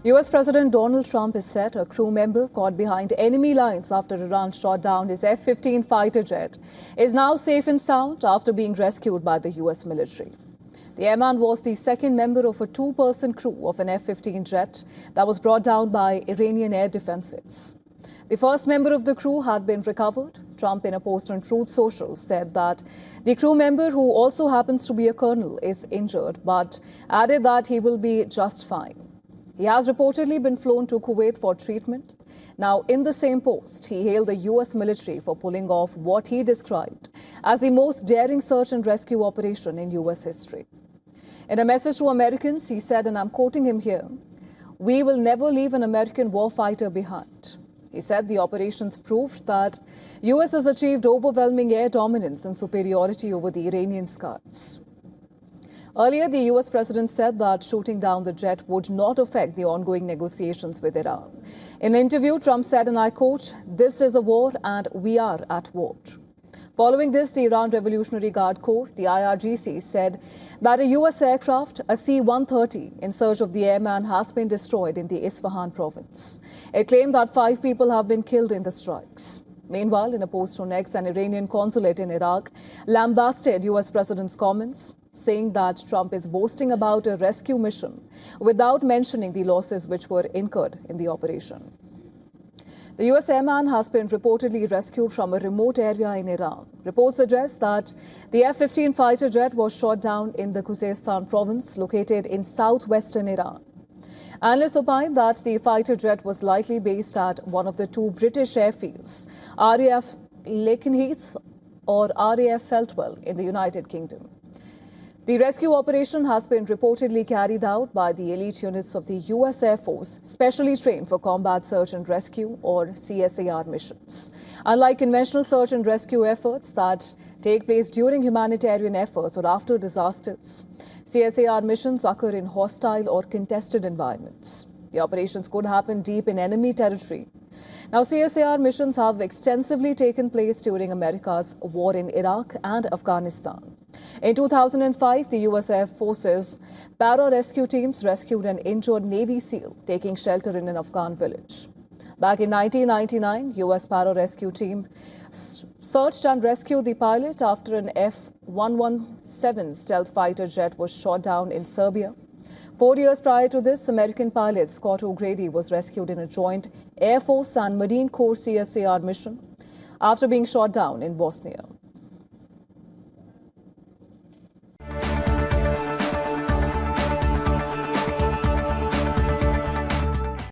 US President Donald Trump has said a crew member caught behind enemy lines after Iran shot down his F-15 fighter jet is now safe and sound after being rescued by the US military. The airman was the second member of a two-person crew of an F-15 jet that was brought down by Iranian air defenses. The first member of the crew had been recovered. Trump, in a post on Truth Social, said that the crew member, who also happens to be a colonel, is injured, but added that he will be just fine. He has reportedly been flown to Kuwait for treatment. Now, in the same post, he hailed the US military for pulling off what he described as the most daring search and rescue operation in US history. In a message to Americans, he said, and I'm quoting him here, "We will never leave an American warfighter behind." He said the operations proved that US has achieved overwhelming air dominance and superiority over the Iranian skies. Earlier, the US president said that shooting down the jet would not affect the ongoing negotiations with Iran. In an interview, Trump said, and I quote, "This is a war and we are at war." Following this, the Iran Revolutionary Guard Corps, the IRGC, said that a US aircraft, a C-130, in search of the airman has been destroyed in the Isfahan province. It claimed that 5 people have been killed in the strikes. Meanwhile, in a post on X, an Iranian consulate in Iraq lambasted US president's comments, saying that Trump is boasting about a rescue mission without mentioning the losses which were incurred in the operation. The US airman has been reportedly rescued from a remote area in Iran. Reports suggest that the F-15 fighter jet was shot down in the Khuzestan province, located in southwestern Iran. Analysts opine that the fighter jet was likely based at one of the 2 British airfields, RAF Lakenheath or RAF Feltwell in the United Kingdom. The rescue operation has been reportedly carried out by the elite units of the US Air Force, specially trained for combat search and rescue or CSAR missions. Unlike conventional search and rescue efforts that take place during humanitarian efforts or after disasters, CSAR missions occur in hostile or contested environments. The operations could happen deep in enemy territory. Now, CSAR missions have extensively taken place during America's war in Iraq and Afghanistan. In 2005, the US Air Force's para-rescue teams rescued an injured Navy SEAL taking shelter in an Afghan village. Back in 1999, US para-rescue team searched and rescued the pilot after an F-117 stealth fighter jet was shot down in Serbia. 4 years prior to this, American pilot Scott O'Grady was rescued in a joint Air Force and Marine Corps CSAR mission after being shot down in Bosnia.